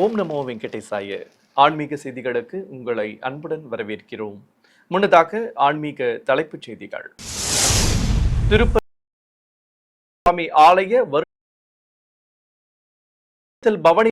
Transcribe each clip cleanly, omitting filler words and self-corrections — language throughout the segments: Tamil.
ஓம் நமோ வெங்கடேசாய. ஆன்மீக செய்திகளுக்கு உங்களை அன்புடன் வரவேற்கிறோம். முன்னதாக ஆன்மீக தலைப்புச் செய்திகள். திருப்பதி சுவாமி ஆலய வருடத்தில் பவனி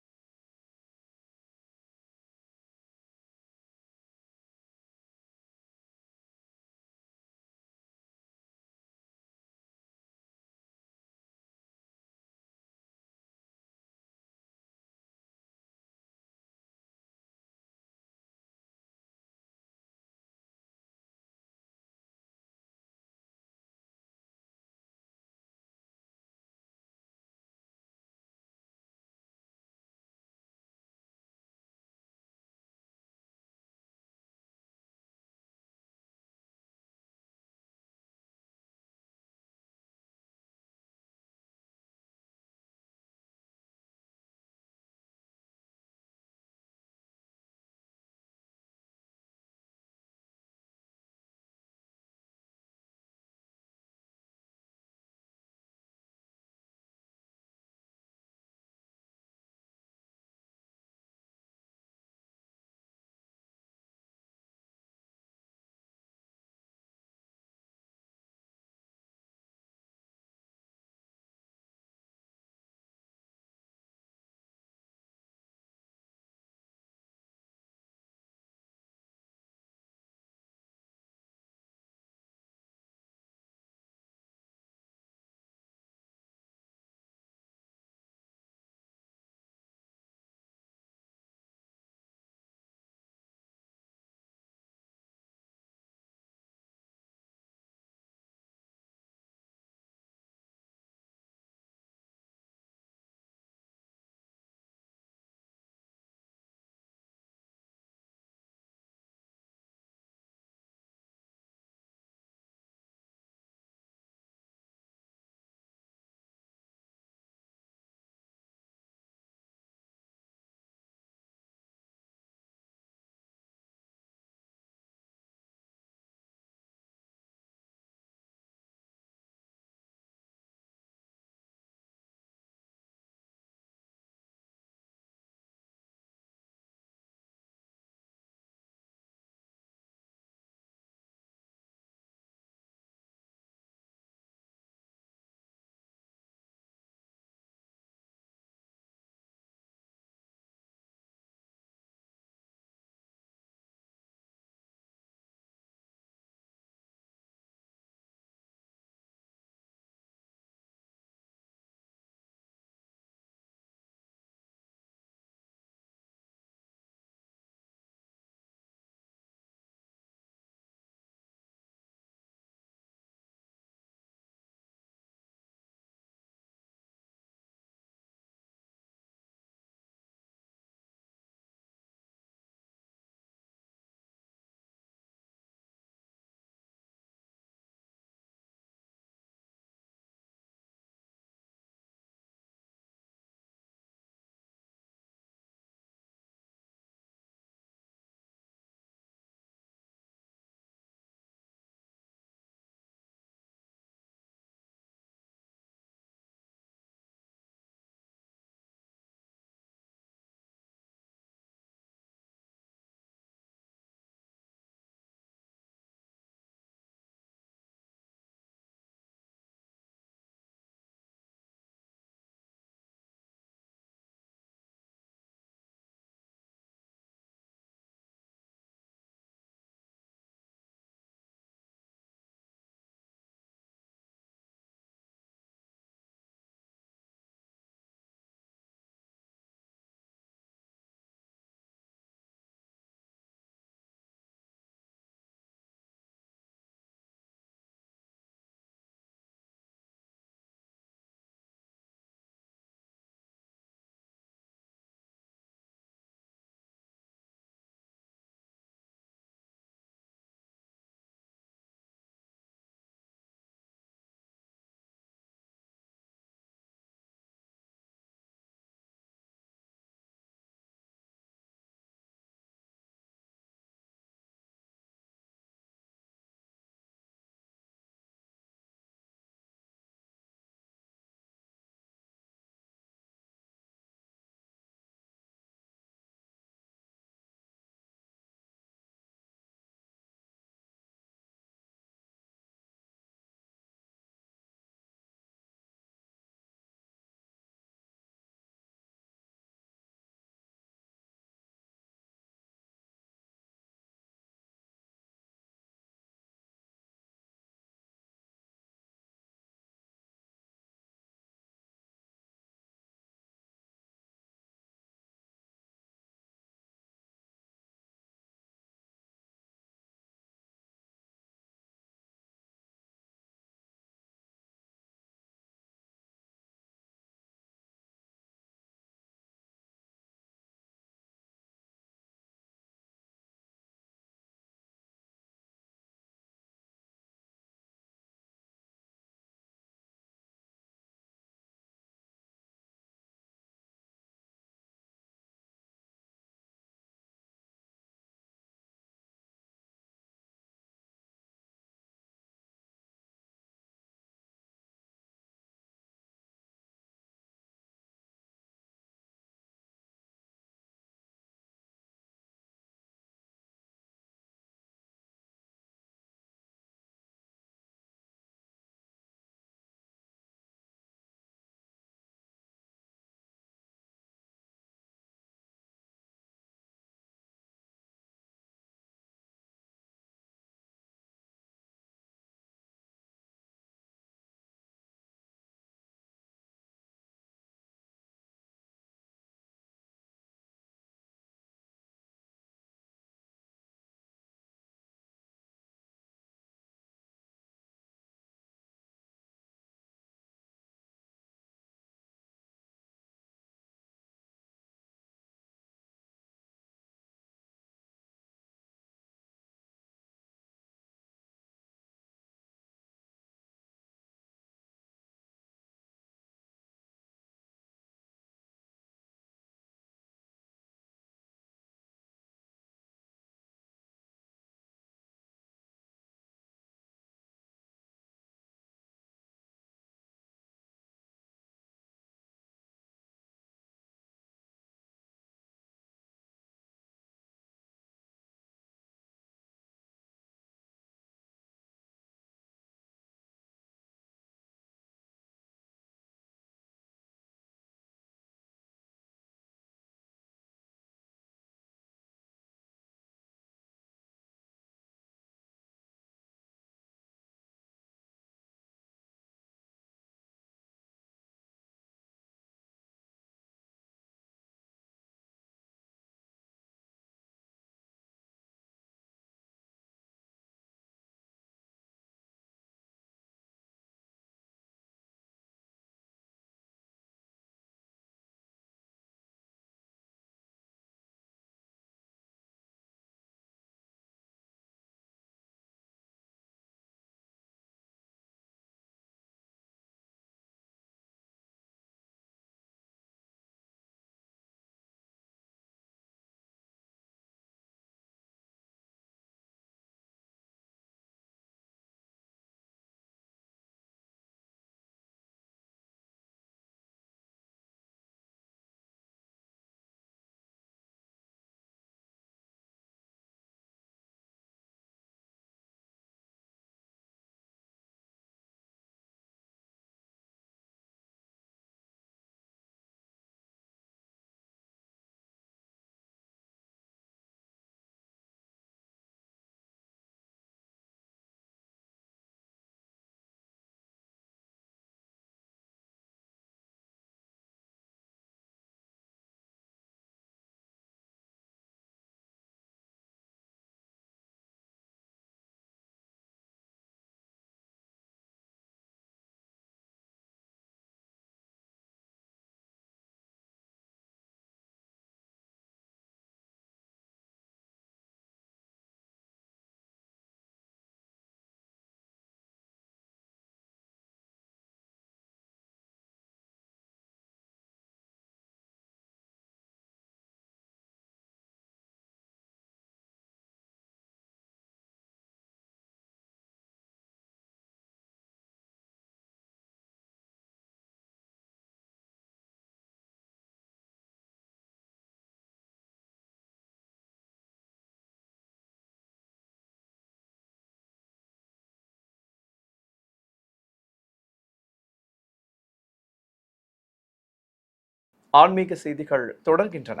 ஆன்மீக செய்திகள் தொடர்கின்றன.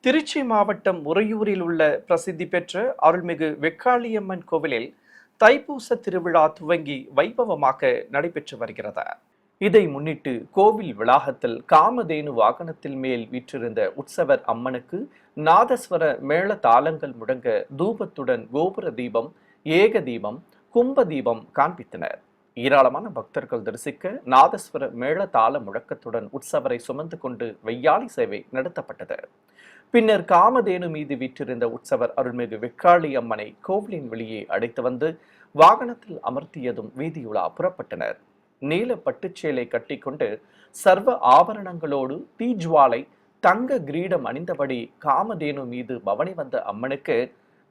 திருச்சி மாவட்டம் உறையூரில் உள்ள பிரசித்தி பெற்ற அருள்மிகு வெக்காளியம்மன் கோவிலில் தைப்பூச திருவிழா துவங்கி வைபவமாக நடைபெற்று வருகிறது. இதை முன்னிட்டு கோவில் வளாகத்தில் காமதேனு வாகனத்தில் மேல் வீற்றிருந்த உற்சவர் அம்மனுக்கு நாதஸ்வர மேள தாளங்கள் முழங்க தூபத்துடன் கோபுர தீபம், ஏக தீபம், கும்ப தீபம் காண்பித்தனர். ஏராளமான பக்தர்கள் தரிசிக்க நாதஸ்வர மேள தாள முழக்கத்துடன் உற்சவரை சுமந்து கொண்டு வெய்யாளி சேவை நடத்தப்பட்டது. பின்னர் காமதேனு மீது வீற்றிருந்த உற்சவர் அருள்மிகு வெக்காளி அம்மனை கோவிலின் வெளியே அழைத்து வந்து வாகனத்தில் அமர்த்தியதும் வீதியுலா புறப்பட்டனர். நீல பட்டுச்சேலை கட்டிக்கொண்டு சர்வ ஆபரணங்களோடு தீஜ்வாலை தங்க கிரீடம் அணிந்தபடி காமதேனு மீது பவனி வந்த அம்மனுக்கு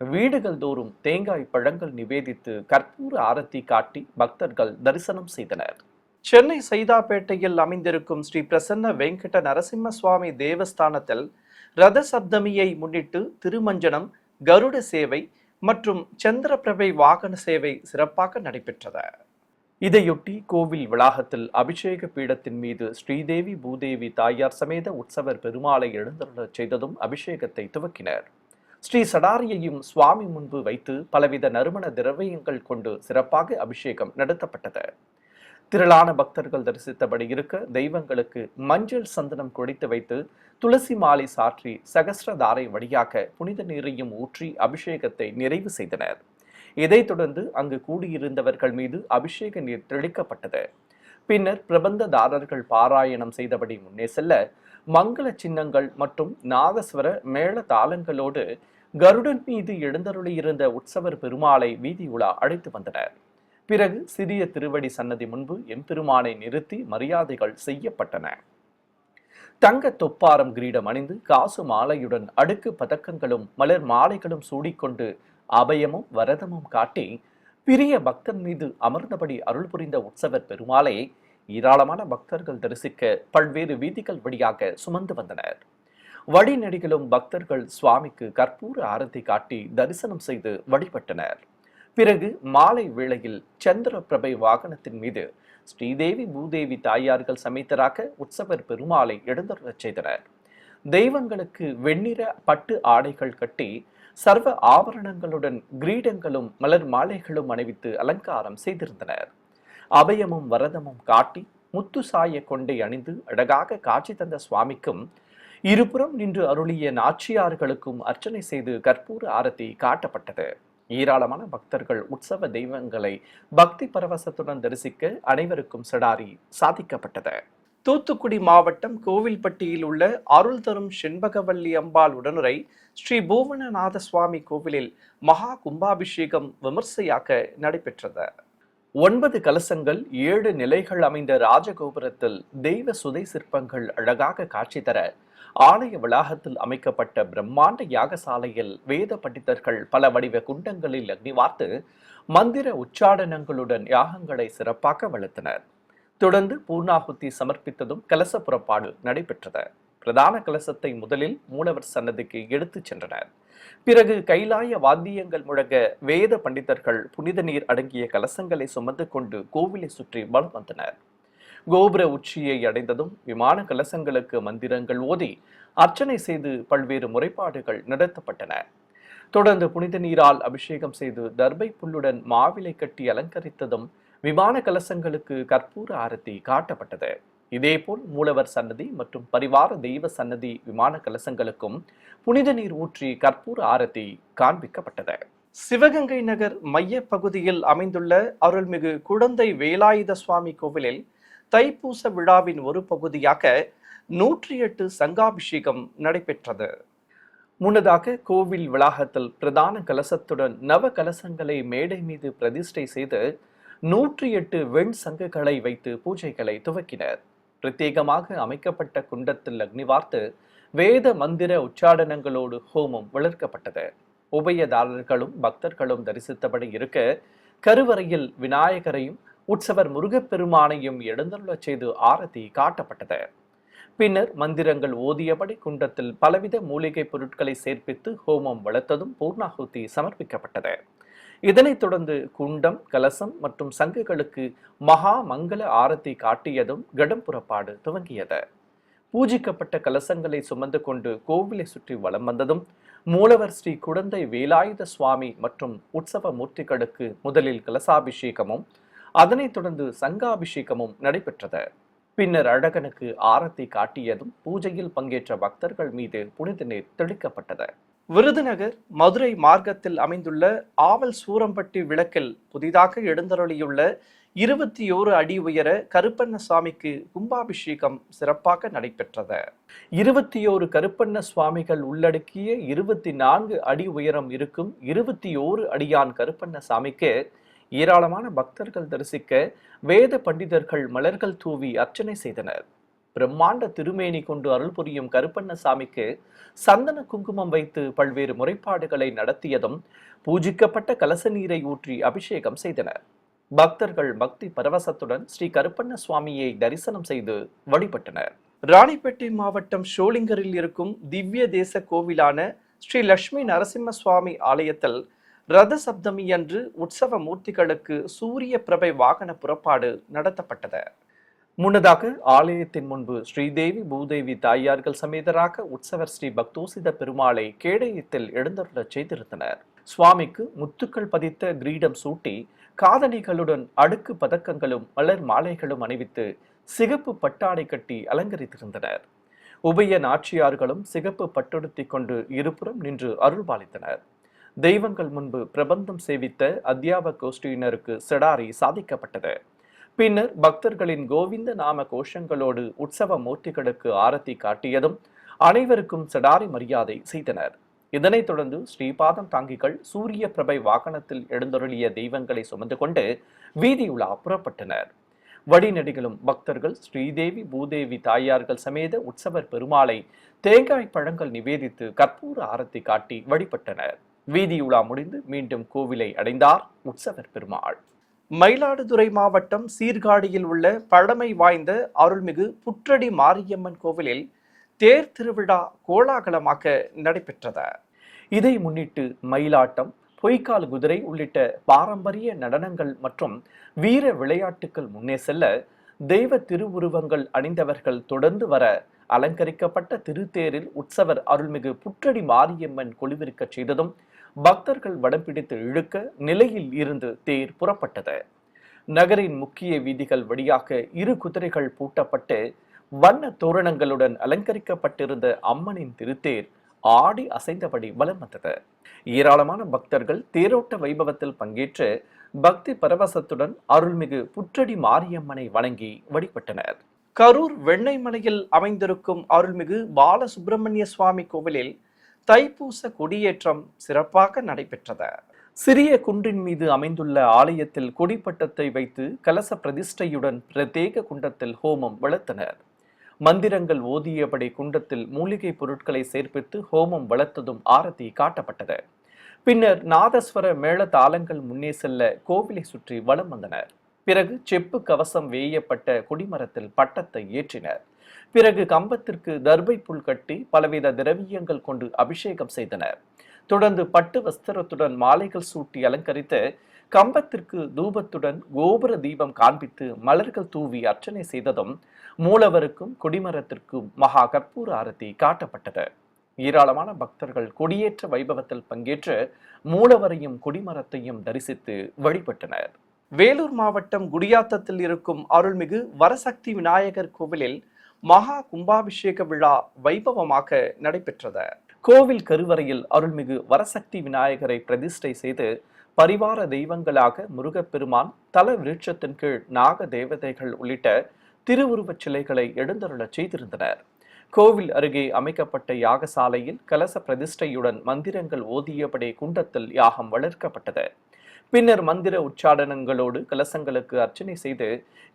வீடுகள் தோறும் தேங்காய் பழங்கள் நிவேதித்து கற்பூர ஆரத்தி காட்டி பக்தர்கள் தரிசனம் செய்தனர். சென்னை சைதாப்பேட்டையில் அமைந்திருக்கும் ஸ்ரீ பிரசன்ன வெங்கட நரசிம்ம சுவாமி தேவஸ்தானத்தில் ரத சப்தமியை முன்னிட்டு திருமஞ்சனம், கருட சேவை மற்றும் சந்திரபிரபை வாகன சேவை சிறப்பாக நடைபெற்றது. இதையொட்டி கோவில் வளாகத்தில் அபிஷேக பீடத்தின் மீது ஸ்ரீதேவி பூதேவி தாயார் சமேத உற்சவர் பெருமாளை எழுந்தருளச் செய்ததும் அபிஷேகத்தை துவக்கினர். ஸ்ரீ சடாரியையும் சுவாமி முன்பு வைத்து பலவித நறுமண திரவியங்கள் கொண்டு சிறப்பாக அபிஷேகம் நடத்தப்பட்டது. திரளான பக்தர்கள் தரிசித்தபடி இருக்க தெய்வங்களுக்கு மஞ்சள் சந்தனம் குடித்து வைத்து துளசி மாலை சாற்றி சகஸ்ரதாரை வழியாக புனித நீரையும் ஊற்றி அபிஷேகத்தை நிறைவு செய்தனர். இதைத் தொடர்ந்து அங்கு கூடியிருந்தவர்கள் மீது அபிஷேக நீர் தெளிக்கப்பட்டது. பின்னர் பிரபந்ததாரர்கள் பாராயணம் செய்தபடி முன்னே செல்ல மங்கள சின்னங்கள் மற்றும் நாதஸ்வர மேள தாளங்களோடு கருடன் மீது எழுந்தருளியிருந்த உற்சவர் பெருமாளை வீதி உலா அழைத்து வந்தனர். பிறகு சிறிய திருவடி சன்னதி முன்பு எம்பெருமானை நிறுத்தி மரியாதைகள் செய்யப்பட்டன. தங்க தொப்பாரம் கிரீடம் அணிந்து காசு மாலையுடன் அடுக்கு பதக்கங்களும் மலர் மாலைகளும் சூடிக்கொண்டு அபயமும் வரதமும் காட்டி பிரிய பக்தன் மீது அமர்ந்தபடி அருள் புரிந்த உற்சவர் பெருமாளை ஏராளமான பக்தர்கள் தரிசிக்க பல்வேறு வீதிகள் வழியாக சுமந்து வந்தனர். வழிநெடுகிலும் பக்தர்கள் சுவாமிக்கு கற்பூர ஆரத்தி காட்டி தரிசனம் செய்து வழிபட்டனர். பிறகு மாலை வேளையில் சந்திர பிரபை வாகனத்தின் மீது ஸ்ரீதேவி பூதேவி தாயார்கள் சமேதராக உற்சவர் பெருமாளை எழுந்தருளச் செய்தனர். தெய்வங்களுக்கு வெண்ணிற பட்டு ஆடைகள் கட்டி சர்வ ஆபரணங்களுடன் கிரீடங்களும் மலர் மாலைகளும் அணிவித்து அலங்காரம் செய்திருந்தனர். அபயமும் வரதமும் காட்டி முத்து சாய கொண்டை அணிந்து அழகாக காட்சி தந்த சுவாமிக்கும் இருபுறம் நின்று அருளிய நாச்சியார்களுக்கும் அர்ச்சனை செய்து கற்பூர ஆரத்தி காட்டப்பட்டது. ஏராளமான பக்தர்கள் உற்சவ தெய்வங்களை பக்தி பரவசத்துடன் தரிசிக்க அனைவருக்கும் சடாரி சாதிக்கப்பட்டது. தூத்துக்குடி மாவட்டம் கோவில்பட்டியில் உள்ள அருள் தரும் செண்பகவல்லி அம்பாள் உடனுரை ஸ்ரீ பூவனநாத சுவாமி கோவிலில் மகா கும்பாபிஷேகம் விமர்சையாக நடைபெற்றது. 9 கலசங்கள் 7 நிலைகள் அமைந்த ராஜகோபுரத்தில் தெய்வ சுதை சிற்பங்கள் அழகாக காட்சி தர ஆலய வளாகத்தில் அமைக்கப்பட்ட பிரம்மாண்ட யாகசாலையில் வேத பண்டிதர்கள் பல வடிவ குண்டங்களில் அக்னி வார்த்து மந்திர உச்சாடனங்களுடன் யாகங்களை சிறப்பாக வளர்த்தனர். தொடர்ந்து பூர்ணாகுத்தி சமர்ப்பித்ததும் கலச புறப்பாடு நடைபெற்றது. பிரதான கலசத்தை முதலில் மூலவர் சன்னதிக்கு எடுத்துச் சென்றனர். பிறகு கைலாய வாத்தியங்கள் முழங்க வேத பண்டிதர்கள் புனித நீர் அடங்கிய கலசங்களை சுமந்து கொண்டு கோவிலை சுற்றி வலம் வந்தனர். கோபுர உச்சியை அடைந்ததும் விமான கலசங்களுக்கு மந்திரங்கள் ஓதி அர்ச்சனை செய்து பல்வேறு முறைப்பாடுகள் நடத்தப்பட்டன. தொடர்ந்து புனித நீரால் அபிஷேகம் செய்து தர்பை புல்லுடன் மாவிலை கட்டி அலங்கரித்ததும் விமான கலசங்களுக்கு கற்பூர ஆரத்தி காட்டப்பட்டது. இதேபோல் மூலவர் சன்னதி மற்றும் பரிவார தெய்வ சன்னதி விமான கலசங்களுக்கும் புனித நீர் ஊற்றி கற்பூர ஆரத்தி காண்பிக்கப்பட்டது. சிவகங்கை நகர் மைய பகுதியில் அமைந்துள்ள அருள்மிகு குடந்தை வேலாயுத சுவாமி கோவிலில் தைப்பூச விழாவின் ஒரு பகுதியாக 108 சங்காபிஷேகம் நடைபெற்றது. முன்னதாக கோவில் வளாகத்தில் பிரதான கலசத்துடன் நவ கலசங்களை மேடை மீது பிரதிஷ்டை செய்து 108 வெண் சங்குகளை வைத்து பூஜைகளை துவக்கினர். பிரத்யேகமாக அமைக்கப்பட்ட குண்டத்தில் அக்னி வார்த்து வேத மந்திர உச்சாடனங்களோடு ஹோமம் வளர்க்கப்பட்டது. உபயதாரர்களும் பக்தர்களும் தரிசித்தபடி இருக்க கருவறையில் விநாயகரையும் உற்சவர் முருகப்பெருமானையும் எழுந்தருளச் செய்து ஆரத்தி காட்டப்பட்டது. பின்னர் மந்திரங்கள் ஓதியபடி குண்டத்தில் பலவித மூலிகை பொருட்களை சேர்ப்பித்து ஹோமம் வளர்த்ததும் பூர்ணாகுதி சமர்ப்பிக்கப்பட்டது. இதனைத் தொடர்ந்து குண்டம், கலசம் மற்றும் சங்குகளுக்கு மகா மங்கள ஆரத்தி காட்டியதும் கடம் புறப்பாடு துவங்கியது. பூஜிக்கப்பட்ட கலசங்களை சுமந்து கொண்டு கோவிலை சுற்றி வலம் வந்ததும் மூலவர் ஸ்ரீ குடந்தை வேலாயுத சுவாமி மற்றும் உற்சவ மூர்த்திகளுக்கு முதலில் கலசாபிஷேகமும் அதனைத் தொடர்ந்து சங்காபிஷேகமும் நடைபெற்றது. பின்னர் அழகனுக்கு ஆரத்தி காட்டியதும் பூஜையில் பங்கேற்ற பக்தர்கள் மீது புனித நீர் தெளிக்கப்பட்டது. விருதுநகர் மதுரை மார்க்கத்தில் அமைந்துள்ள ஆவல் சூரம்பட்டி விளக்கில் புதிதாக எழுந்தருளியுள்ள 21 அடி உயர கருப்பண்ணசாமிக்கு கும்பாபிஷேகம் சிறப்பாக நடைபெற்றது. 21 கருப்பண்ண சுவாமிகள் உள்ளடக்கிய 24 அடி உயரம் இருக்கும் 21 அடியான் கருப்பண்ணசாமிக்கு ஏராளமான பக்தர்கள் தரிசிக்க வேத பண்டிதர்கள் மலர்கள் தூவி அர்ச்சனை செய்தனர். பிரம்மாண்ட திருமேனி கொண்டு அருள் புரியும் கருப்பண்ணசாமிக்கு சந்தன குங்குமம் வைத்து பல்வேறு முறைப்பாடுகளை நடத்தியதும் பூஜிக்கப்பட்ட கலச நீரை ஊற்றி அபிஷேகம் செய்தனர். பக்தர்கள் பக்தி பரவசத்துடன் ஸ்ரீ கருப்பண்ண சுவாமியை தரிசனம் செய்து வழிபட்டனர். ராணிப்பேட்டை மாவட்டம் ஷோலிங்கரில் இருக்கும் திவ்ய தேச கோவிலான ஸ்ரீ லட்சுமி நரசிம்ம சுவாமி ஆலயத்தில் ரத சப்தமி அன்று உற்சவ மூர்த்திகளுக்கு சூரிய பிரபை வாகன புறப்பாடு நடத்தப்பட்டது. முன்னதாக ஆலயத்தின் முன்பு ஸ்ரீதேவி பூதேவி தாயார்கள் சமேதராக உற்சவர் ஸ்ரீ பக்தோசித பெருமாளை கேடயத்தில் எழுந்தருளச் செய்திருந்தனர். சுவாமிக்கு முத்துக்கள் பதித்த கிரீடம் சூட்டி காதணிகளுடன் அடுக்கு பதக்கங்களும் மலர் மாலைகளும் அணிவித்து சிகப்பு பட்டாடை கட்டி அலங்கரித்திருந்தனர். உபய நாச்சியார்களும் சிகப்பு பட்டொடுத்தி கொண்டு இருபுறம் நின்று அருள்பாலித்தனர். தெய்வங்கள் முன்பு பிரபந்தம் சேவித்த அத்தியாப கோஷ்டியினருக்கு செடாரி சாதிக்கப்பட்டது. பின்னர் பக்தர்களின் கோவிந்த நாம கோஷங்களோடு உற்சவ மூர்த்திகளுக்கு ஆரத்தி காட்டியதும் அனைவருக்கும் செடாரி மரியாதை செய்தனர். இதனைத் தொடர்ந்து ஸ்ரீபாதம் தாங்கிகள் சூரிய பிரபை வாகனத்தில் எழுந்தருளிய தெய்வங்களை சுமந்து கொண்டு வீதி உலா புறப்பட்டனர். வழிநெடுகிலும் பக்தர்கள் ஸ்ரீதேவி பூதேவி தாயார்கள் சமேத உற்சவர் பெருமாளை தேங்காய் பழங்கள் நிவேதித்து கற்பூர ஆரத்தி காட்டி வழிபட்டனர். வீதி உலா முடிந்து மீண்டும் கோவிலை அடைந்தார் உற்சவர் பெருமாள். மயிலாடுதுறை மாவட்டம் சீர்காழியில் உள்ள பழமை வாய்ந்த அருள்மிகு புற்றடி மாரியம்மன் கோவிலில் தேர் திருவிழா கோலாகலமாக நடைபெற்றது. இதை முன்னிட்டு மயிலாட்டம், பொய்க்கால் குதிரை உள்ளிட்ட பாரம்பரிய நடனங்கள் மற்றும் வீர விளையாட்டுகள் முன்னே செல்ல தெய்வ திருவுருவங்கள் அணிந்தவர்கள் தொடர்ந்து வர அலங்கரிக்கப்பட்ட திருத்தேரில் உற்சவர் அருள்மிகு புற்றடி மாரியம்மன் கொலுவிருக்க செய்ததும் பக்தர்கள் வடம் பிடித்து இழுக்க நிலையில் இருந்து தேர் புறப்பட்டது. நகரின் முக்கிய வீதிகள் வழியாக 2 குதிரைகள் பூட்டப்பட்டு வண்ண தோரணங்களுடன் அலங்கரிக்கப்பட்டிருந்த அம்மனின் திருத்தேர் ஆடி அசைந்தபடி வலம் வந்தது. ஏராளமான பக்தர்கள் தேரோட்ட வைபவத்தில் பங்கேற்று பக்தி பரவசத்துடன் அருள்மிகு புற்றடி மாரியம்மனை வணங்கி வழிபட்டனர். கரூர் வெண்ணெய்மலையில் அமைந்திருக்கும் அருள்மிகு பாலசுப்பிரமணிய சுவாமி கோவிலில் தைப்பூச கொடியேற்றம் சிறப்பாக நடைபெற்றது. சிறிய குன்றின் மீது அமைந்துள்ள ஆலயத்தில் கொடிப்பட்டத்தை வைத்து கலச பிரதிஷ்டையுடன் பிரத்யேக குண்டத்தில் ஹோமம் வளர்த்தனர். மந்திரங்கள் ஓதியபடி குண்டத்தில் மூலிகை பொருட்களை சேர்ப்பித்து ஹோமம் வளர்த்ததும் ஆரத்தி காட்டப்பட்டது. பின்னர் நாதஸ்வர மேள தாளங்கள் முன்னே செல்ல கோவிலை சுற்றி வலம் வந்தனர். பிறகு செப்பு கவசம் வேயப்பட்ட கொடிமரத்தில் பட்டத்தை ஏற்றினர். பிறகு கம்பத்திற்கு தர்பை புல் கட்டி பலவித திரவியங்கள் கொண்டு அபிஷேகம் செய்தனர். தொடர்ந்து பட்டு வஸ்திரத்துடன் மாலைகள் சூட்டி அலங்கரித்து கம்பத்திற்கு தூபத்துடன் கோபுர தீபம் காண்பித்து மலர்கள் தூவி அர்ச்சனை செய்ததும் மூலவருக்கும் கொடிமரத்திற்கும் மகா கற்பூர ஆரத்தி காட்டப்பட்டது. ஏராளமான பக்தர்கள் கொடியேற்ற வைபவத்தில் பங்கேற்று மூலவரையும் கொடிமரத்தையும் தரிசித்து வழிபட்டனர். வேலூர் மாவட்டம் குடியாத்தத்தில் இருக்கும் அருள்மிகு வரசக்தி விநாயகர் கோவிலில் மகா கும்பாபிஷேக விழா வைபவமாக நடைபெற்றது. கோவில் கருவறையில் அருள்மிகு வரசக்தி விநாயகரை பிரதிஷ்டை செய்து பரிவார தெய்வங்களாக முருகப்பெருமான், தல விருட்சத்தின் கீழ் நாக தேவதைகள் உள்ளிட்ட திருவுருவச் சிலைகளை எழுந்தருளச் செய்திருந்தனர். கோவில் அருகே அமைக்கப்பட்ட யாகசாலையில் கலச பிரதிஷ்டையுடன் மந்திரங்கள் ஓதியபடி குண்டத்தில் யாகம் வளர்க்கப்பட்டது. பின்னர் மந்திர உச்சாடனங்களோடு கலசங்களுக்கு அர்ச்சனை செய்து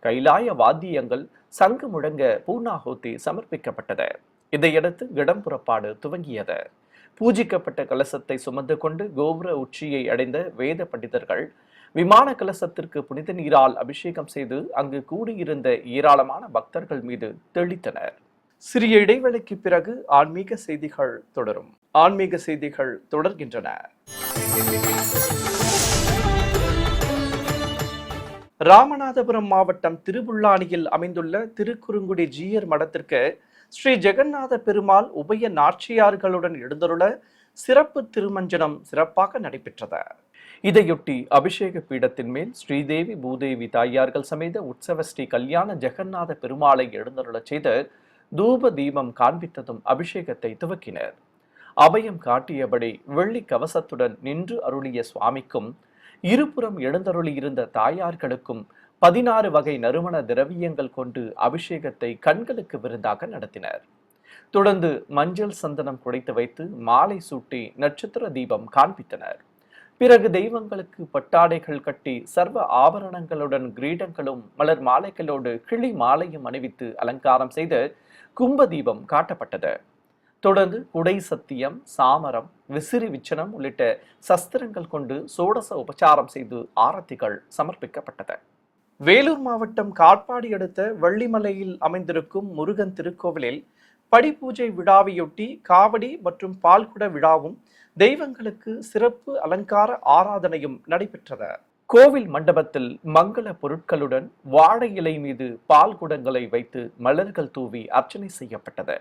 கைலாய வாத்தியங்கள் சங்கு முழங்க பூர்ணாகூதி சமர்ப்பிக்கப்பட்டது. இதையடுத்து இடம் புறப்பாடு துவங்கியது. பூஜிக்கப்பட்ட கலசத்தை சுமந்து கொண்டு கோபுர உச்சியை அடைந்த வேத பண்டிதர்கள் விமான கலசத்திற்கு புனித நீரால் அபிஷேகம் செய்து அங்கு கூடியிருந்த ஏராளமான பக்தர்கள் மீது தெளித்தனர். சிறிய இடைவெளிக்கு பிறகு ஆன்மீக செய்திகள் தொடரும். ஆன்மீக செய்திகள் தொடர்கின்றன. ராமநாதபுரம் மாவட்டம் திருபுல்லானியில் அமைந்துள்ள திருக்குறுங்குடி ஜீயர் மடத்திற்கு ஸ்ரீ ஜெகநாத பெருமாள் உபய நாச்சியார்களுடன் எழுந்தருள சிறப்பு திருமஞ்சனம் சிறப்பாக நடைபெற்றது. இதையொட்டி அபிஷேக பீடத்தின் மேல் ஸ்ரீதேவி பூதேவி தாயார்கள் சமேத உற்சவ ஸ்ரீ கல்யாண ஜெகநாத பெருமாளை எழுந்தருளச் செய்து தூப தீபம் காண்பித்ததும் அபிஷேகத்தை துவக்கினர். அபயம் காட்டியபடி வெள்ளி கவசத்துடன் நின்று அருளிய சுவாமிக்கும் இருபுறம் எழுந்தருளியிருந்த தாயார்களுக்கும் 16 வகை நறுமண திரவியங்கள் கொண்டு அபிஷேகத்தை கண்களுக்கு விருந்தாக நடத்தினர். தொடர்ந்து மஞ்சள் சந்தனம் குடைத்து வைத்து மாலை சூட்டி நட்சத்திர தீபம் காண்பித்தனர். பிறகு தெய்வங்களுக்கு பட்டாடைகள் கட்டி சர்வ ஆபரணங்களுடன் கிரீடங்களும் மலர் மாலைகளோடு கிளி மாலையும் அணிவித்து அலங்காரம் செய்து கும்ப தீபம் காட்டப்பட்டது. தொடர்ந்து குடை சத்தியம், சாமரம், விசிறி விச்சனம் உள்ளிட்ட சஸ்திரங்கள் கொண்டு சோடச உபச்சாரம் செய்து ஆரத்திகள் சமர்ப்பிக்கப்பட்டது. வேலூர் மாவட்டம் காட்பாடி அடுத்த வள்ளிமலையில் அமைந்திருக்கும் முருகன் திருக்கோவிலில் படிப்பூஜை விழாவையொட்டி காவடி மற்றும் பால்குட விழாவும் தெய்வங்களுக்கு சிறப்பு அலங்கார ஆராதனையும் நடைபெற்றது. கோவில் மண்டபத்தில் மங்கள பொருட்களுடன் வாழை இலை மீது பால் குடங்களை வைத்து மலர்கள் தூவி அர்ச்சனை செய்யப்பட்டது.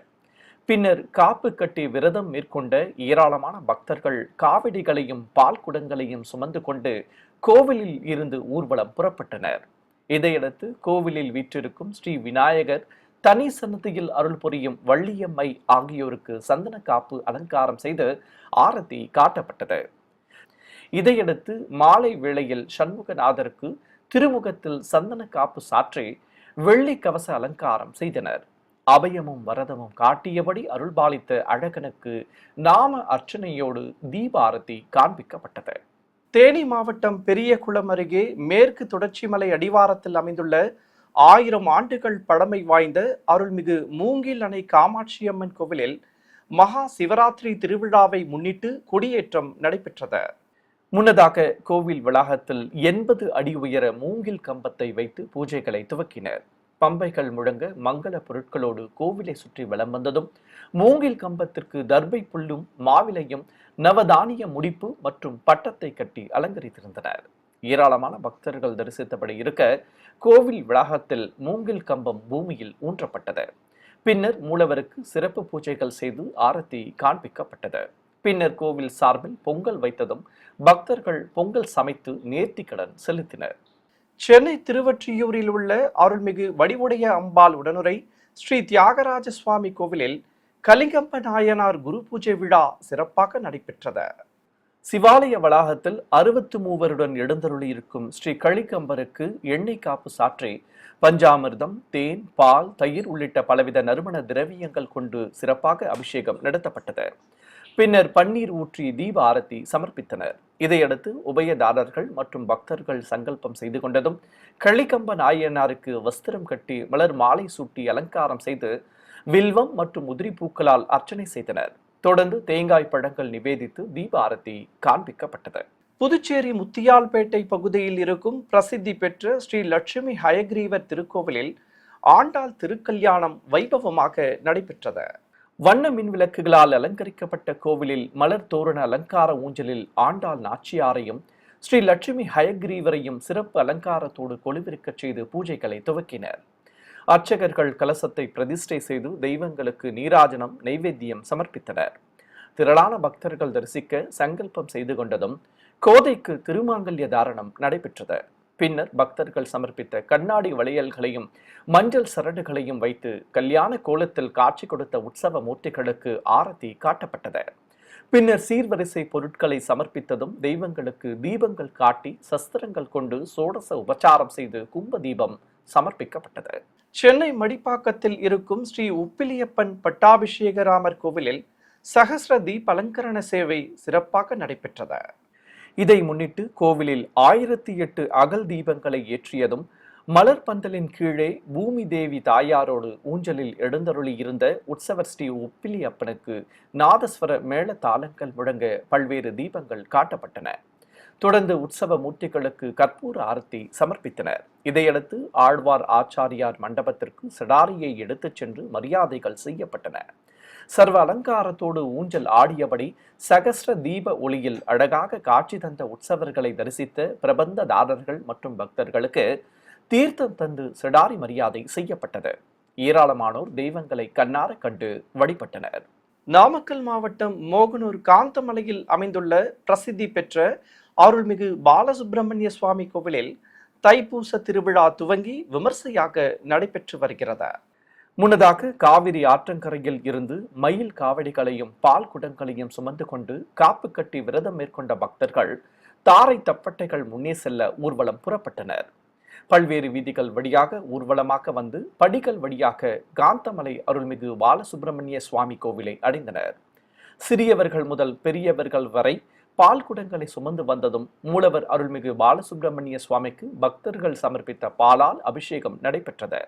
பின்னர் காப்பு கட்டி விரதம் மேற்கொண்ட ஏராளமான பக்தர்கள் காவடிகளையும் பால் குடங்களையும் சுமந்து கொண்டு கோவிலில் இருந்து ஊர்வலம் புறப்பட்டனர். இதையடுத்து கோவிலில் வீற்றிருக்கும் ஸ்ரீ விநாயகர், தனி சன்னதியில் அருள் புரியும் வள்ளியம்மை ஆகியோருக்கு சந்தன காப்பு அலங்காரம் செய்து ஆரத்தி காட்டப்பட்டது. இதையடுத்து மாலை வேளையில் சண்முகநாதருக்கு திருமுகத்தில் சந்தன காப்பு சாற்றி வெள்ளி கவச அலங்காரம் செய்தனர். அபயமும் வரதமும் காட்டியபடி அருள்பாலித்த அழகனுக்கு நாம அர்ச்சனையோடு தீபாரதி காண்பிக்கப்பட்டது. தேனி மாவட்டம் பெரியகுளம் அருகே மேற்கு தொடர்ச்சி மலை அடிவாரத்தில் அமைந்துள்ள 1000 ஆண்டுகள் பழமை வாய்ந்த அருள்மிகு மூங்கில் அணை காமாட்சியம்மன் கோவிலில் மகா சிவராத்திரி திருவிழாவை முன்னிட்டு கொடியேற்றம் நடைபெற்றது. முன்னதாக கோவில் வளாகத்தில் 80 அடி உயர மூங்கில் கம்பத்தை வைத்து பூஜைகளை துவக்கினர். பம்பைகள் முழங்க மங்கள பொருட்களோடு கோவிலை சுற்றி வலம் வந்ததும் மூங்கில் கம்பத்திற்கு தர்பை புல்லும் மாவிலையும் நவதானிய முடிப்பு மற்றும் பட்டத்தை கட்டி அலங்கரித்திருந்தனர். ஏராளமான பக்தர்கள் தரிசித்தபடி இருக்க கோவில் வளாகத்தில் மூங்கில் கம்பம் பூமியில் ஊன்றப்பட்டது. பின்னர் மூலவருக்கு சிறப்பு பூஜைகள் செய்து ஆரத்தி காண்பிக்கப்பட்டது. பின்னர் கோவில் சார்பில் பொங்கல் வைத்ததும் பக்தர்கள் பொங்கல் சமைத்து நேர்த்திக்கடன் செலுத்தினர். சென்னை திருவொற்றியூரில் உள்ள அருள்மிகு வடிவுடைய அம்பாள் உடனுரை ஸ்ரீ தியாகராஜ சுவாமி கோவிலில் கலிங்கம்ப நாயனார் குரு பூஜை விழா சிறப்பாக நடைபெற்றது. சிவாலய வளாகத்தில் 63 எழுந்தருளியிருக்கும் ஸ்ரீ கலிங்கம்பருக்கு எண்ணெய் காப்பு சாற்றி பஞ்சாமிர்தம், தேன், பால், தயிர் உள்ளிட்ட பலவித நறுமண திரவியங்கள் கொண்டு சிறப்பாக அபிஷேகம் நடத்தப்பட்டது. பின்னர் பன்னீர் ஊற்றி தீப ஆரத்தி சமர்ப்பித்தனர். இதையடுத்து உபயதாரர்கள் மற்றும் பக்தர்கள் சங்கல்பம் செய்து கொண்டதும் கலிகம்ப நாயனாருக்கு வஸ்திரம் கட்டி மலர் மாலை சூட்டி அலங்காரம் செய்து வில்வம் மற்றும் உதிரி பூக்களால் அர்ச்சனை செய்தனர். தொடர்ந்து தேங்காய் பழங்கள் நிவேதித்து தீப ஆரத்தி காண்பிக்கப்பட்டது. புதுச்சேரி முத்தியால்பேட்டை பகுதியில் இருக்கும் பிரசித்தி பெற்ற ஸ்ரீ லட்சுமி ஹயக்ரீவர் திருக்கோவிலில் ஆண்டாள் திருக்கல்யாணம் வைபவமாக நடைபெற்றது. வண்ண மின் விளக்குகளால் அலங்கரிக்கப்பட்ட கோவிலில் மலர் தோரண அலங்கார ஊஞ்சலில் ஆண்டாள் நாச்சியாரையும் ஸ்ரீ லட்சுமி ஹயக்ரீவரையும் சிறப்பு அலங்காரத்தோடு கொலுவிருக்கச் செய்து பூஜைகளை துவக்கினர். அர்ச்சகர்கள் கலசத்தை பிரதிஷ்டை செய்து தெய்வங்களுக்கு நீராஜனம், நைவேத்தியம் சமர்ப்பித்தனர். திரளான பக்தர்கள் தரிசிக்க சங்கல்பம் செய்து கொண்டதும் கோதைக்கு திருமாங்கல்ய தாரணம் நடைபெற்றது. பின்னர் பக்தர்கள் சமர்ப்பித்த கண்ணாடி வளையல்களையும் மஞ்சள் சரடுகளையும் வைத்து கல்யாண கோலத்தில் காட்சி கொடுத்த உற்சவ மூர்த்திகளுக்கு ஆரத்தி காட்டப்பட்டது. பின்னர் சீர்வரிசை பொருட்களை சமர்ப்பித்ததும் தெய்வங்களுக்கு தீபங்கள் காட்டி சஸ்திரங்கள் கொண்டு சோடச உபச்சாரம் செய்து கும்ப தீபம் சமர்ப்பிக்கப்பட்டது. சென்னை மடிப்பாக்கத்தில் இருக்கும் ஸ்ரீ உப்பிலியப்பன் பட்டாபிஷேக ராமர் கோவிலில் சகஸ்ர தீப அலங்கரண சேவை சிறப்பாக நடைபெற்றது. இதை முன்னிட்டு கோவிலில் 1008 அகல் தீபங்களை ஏற்றியதும் மலர் பந்தலின் கீழே பூமி தேவி தாயாரோடு ஊஞ்சலில் எழுந்தருளி இருந்த உற்சவர் ஸ்ரீ உப்பிலியப்பனுக்கு நாதஸ்வர மேள தாளங்கள் முழங்க பல்வேறு தீபங்கள் காட்டப்பட்டன. தொடர்ந்து உற்சவ மூர்த்திகளுக்கு கற்பூர ஆரத்தி சமர்ப்பித்தனர். இதையடுத்து ஆழ்வார் ஆச்சாரியார் மண்டபத்திற்கு சிடாரியை எடுத்துச் சென்று மரியாதைகள் செய்யப்பட்டன. சர்வ அலங்காரத்தோடு ஊஞ்சல் ஆடியபடி சகஸ்ர தீப ஒளியில் அழகாக காட்சி தந்த உற்சவர்களை தரிசித்த பிரபந்ததாரர்கள் மற்றும் பக்தர்களுக்கு தீர்த்தம் தந்து சிடாரி மரியாதை செய்யப்பட்டது. ஏராளமானோர் தெய்வங்களை கண்ணார கண்டு வழிபட்டனர். நாமக்கல் மாவட்டம் மோகனூர் காந்தமலையில் அமைந்துள்ள பிரசித்தி பெற்ற அருள்மிகு பாலசுப்பிரமணிய சுவாமி கோவிலில் தைப்பூச திருவிழா துவங்கி விமர்சையாக நடைபெற்று வருகிறது. முன்னதாக காவிரி ஆற்றங்கரையில் இருந்து மயில் காவடிகளையும் பால் குடங்களையும் சுமந்து கொண்டு காப்பு கட்டி விரதம் மேற்கொண்ட பக்தர்கள் தாரை தப்பட்டைகள் முன்னே செல்ல ஊர்வலம் புறப்பட்டனர். பல்வேறு வீதிகள் வழியாக ஊர்வலமாக வந்து படிகள் வழியாக காந்தமலை அருள்மிகு பாலசுப்பிரமணிய சுவாமி கோவிலை அடைந்தனர். சிறியவர்கள் முதல் பெரியவர்கள் வரை பால் குடங்களை சுமந்து வந்ததும் மூலவர் அருள்மிகு பாலசுப்பிரமணிய சுவாமிக்கு பக்தர்கள் சமர்ப்பித்த பாலால் அபிஷேகம் நடைபெற்றது.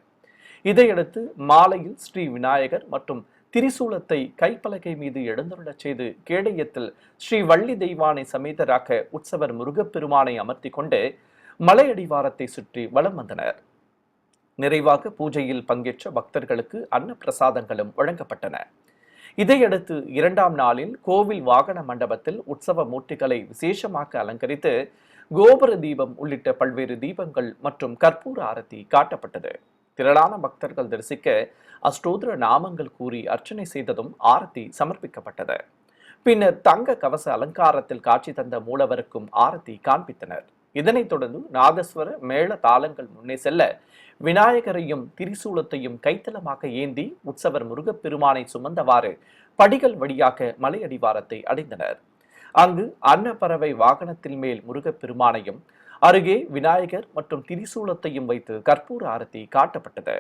இதையடுத்து மாலையில் ஸ்ரீ விநாயகர் மற்றும் திரிசூலத்தை கைப்பலகை மீது எழுந்தருளச் செய்து கேடயத்தில் ஸ்ரீ வள்ளி தெய்வானை சமேதராக உற்சவர் முருகப்பெருமானை அமர்த்தி கொண்டு மலையடிவாரத்தை சுற்றி வலம் வந்தனர். நிறைவாக பூஜையில் பங்கேற்ற பக்தர்களுக்கு அன்ன பிரசாதங்களும் வழங்கப்பட்டன. இதையடுத்து இரண்டாம் நாளில் கோவில் வாகன மண்டபத்தில் உற்சவ மூர்த்திகளை விசேஷமாக அலங்கரித்து கோபுர தீபம் உள்ளிட்ட பல்வேறு தீபங்கள் மற்றும் கற்பூர ஆரத்தி காட்டப்பட்டது. திரளான பக்தர்கள் தரிசிக்க அஷ்டோத்திர நாமங்கள் கூறி அர்ச்சனை செய்ததும் ஆரத்தி சமர்ப்பிக்கப்பட்டது. பின்னர் தங்க கவச அலங்காரத்தில் காட்சி தந்த மூலவருக்கும் ஆரத்தி காண்பித்தனர். இதனைத் தொடர்ந்து நாதஸ்வர மேள தாளங்கள் முன்னே செல்ல விநாயகரையும் திரிசூலத்தையும் கைத்தலமாக ஏந்தி உற்சவர் முருகப்பெருமானை சுமந்தவாறு படிகள் வழியாக மலையடிவாரத்தை அடைந்தனர். அங்கு அன்னப்பறவை வாகனத்தின் மேல் முருகப்பெருமானையும் அருகே விநாயகர் மற்றும் திரிசூலத்தையும் வைத்து கற்பூர ஆரத்தி காட்டப்பட்டது.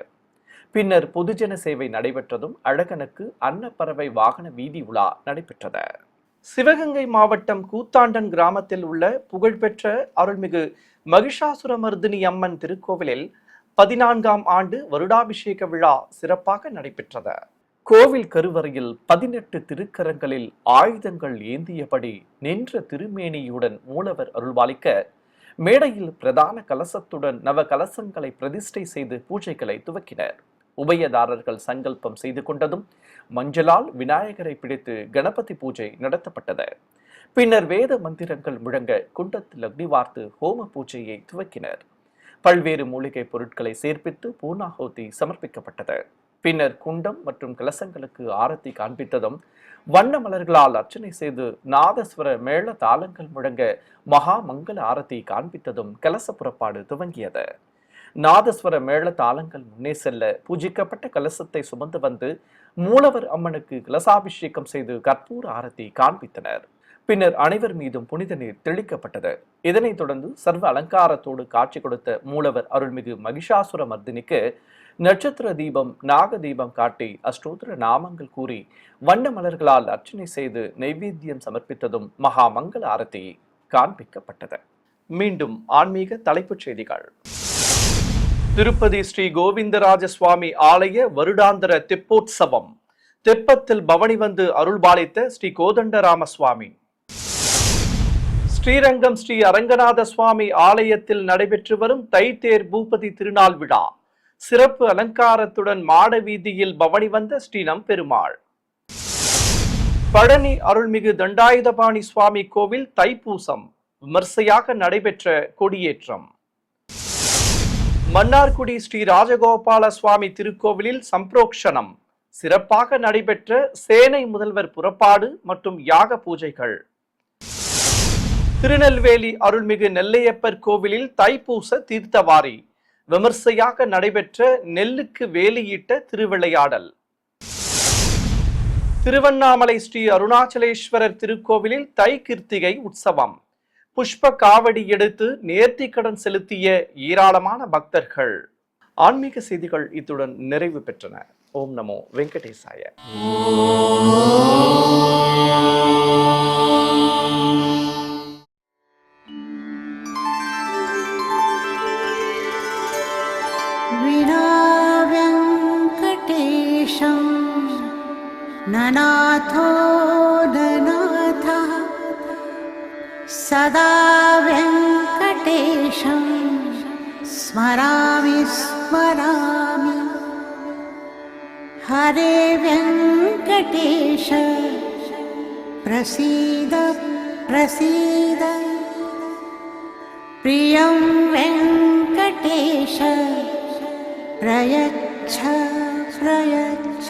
பின்னர் பொதுஜன சேவை நடைபெற்றதும் அழகனுக்கு அன்னப்பறவை வாகன வீதி உலா நடைபெற்றது. சிவகங்கை மாவட்டம் கூத்தாண்டன் கிராமத்தில் உள்ள புகழ்பெற்ற அருள்மிகு மகிஷாசுரமர்தினி அம்மன் திருக்கோவிலில் 14ஆம் ஆண்டு வருடாபிஷேக விழா சிறப்பாக நடைபெற்றது. கோவில் கருவறையில் 18 திருக்கரங்களில் ஆயுதங்கள் ஏந்தியபடி நின்ற திருமேனியுடன் மூலவர் அருள்பாலிக்க மேடையில் பிரதான கலசத்துடன் நவ கலசங்களை பிரதிஷ்டை செய்து பூஜைகளை துவக்கினர். உபயதாரர்கள் சங்கல்பம் செய்து கொண்டதும் மஞ்சளால் விநாயகரை பிடித்து கணபதி பூஜை நடத்தப்பட்டது. பின்னர் வேத மந்திரங்கள் முழங்க குண்டத்தில் அக்னி வார்த்து ஹோம பூஜையை துவக்கினர். பல்வேறு மூலிகை பொருட்களை சேர்ப்பித்து பூர்ணாஹோதி சமர்ப்பிக்கப்பட்டது. பின்னர் குண்டம் மற்றும் கலசங்களுக்கு ஆரத்தி காண்பித்ததும் வண்ண மலர்களால் அர்ச்சனை செய்து நாதஸ்வர மேள தாளங்கள் முழங்க மகா மங்கள ஆரத்தி காண்பித்ததும் கலச புறப்பாடு துவங்கியது. நாதஸ்வர மேள தாளங்கள் முன்னே செல்ல பூஜிக்கப்பட்ட கலசத்தை சுமந்து வந்து மூலவர் அம்மனுக்கு கலசாபிஷேகம் செய்து கற்பூர ஆரத்தி காண்பித்தனர். பின்னர் அனைவர் மீதும் புனித நீர் தெளிக்கப்பட்டது. இதனைத் தொடர்ந்து சர்வ அலங்காரத்தோடு காட்சி கொடுத்த மூலவர் அருள்மிகு மகிஷாசுர மர்தினிக்கு நட்சத்திர தீபம் நாக தீபம் காட்டி அஷ்டோத்திர நாமங்கள் கூறி வண்ண மலர்களால் அர்ச்சனை செய்து நைவேத்தியம் சமர்ப்பித்ததும் மகா மங்கள ஆரத்தி காண்பிக்கப்பட்டது. மீண்டும் ஆன்மீக தலைப்புச் செய்திகள். திருப்பதி ஸ்ரீ கோவிந்தராஜ சுவாமி ஆலய வருடாந்திர தெப்போற்சவம். தெப்பத்தில் பவனி வந்து அருள்பாலித்த ஸ்ரீ கோதண்டராம சுவாமி. ஸ்ரீரங்கம் ஸ்ரீ அரங்கநாத சுவாமி ஆலயத்தில் நடைபெற்று வரும் தைத்தேர் பூபதி திருநாள் விழா. சிறப்பு அலங்காரத்துடன் மாட வீதியில் பவனி வந்த ஸ்ரீ நம்பெருமாள். பழனி அருள்மிகு தண்டாயுதபாணி சுவாமி கோவில் தைப்பூசம் விமர்சையாக நடைபெற்ற கொடியேற்றம். மன்னார்குடி ஸ்ரீ ராஜகோபால சுவாமி திருக்கோவிலில் சம்பிரோக்ஷணம் சிறப்பாக நடைபெற்ற சேனை முதல்வர் புறப்பாடு மற்றும் யாக பூஜைகள். திருநெல்வேலி அருள்மிகு நெல்லையப்பர் கோவிலில் தைப்பூச தீர்த்தவாரி விமர்சையாக நடைபெற்ற நெல்லுக்கு வேலியிட்ட திருவிளையாடல். திருவண்ணாமலை ஸ்ரீ அருணாச்சலேஸ்வரர் திருக்கோவிலில் தை கிருத்திகை உற்சவம். புஷ்ப காவடி எடுத்து நேர்த்திக்கடன் செலுத்திய ஏராளமான பக்தர்கள். ஆன்மீக செய்திகள் இத்துடன் நிறைவு பெற்றன. ஓம் நமோ வெங்கடேசாய. ननाथो ननाथः सदा वेङ्कटेशं स्मरामि स्मरामि हरे वेङ्कटे वेङ्कटेश प्रसीद प्रसीद प्रियं वेङ्कटेश प्रयच्छ प्रयच्छ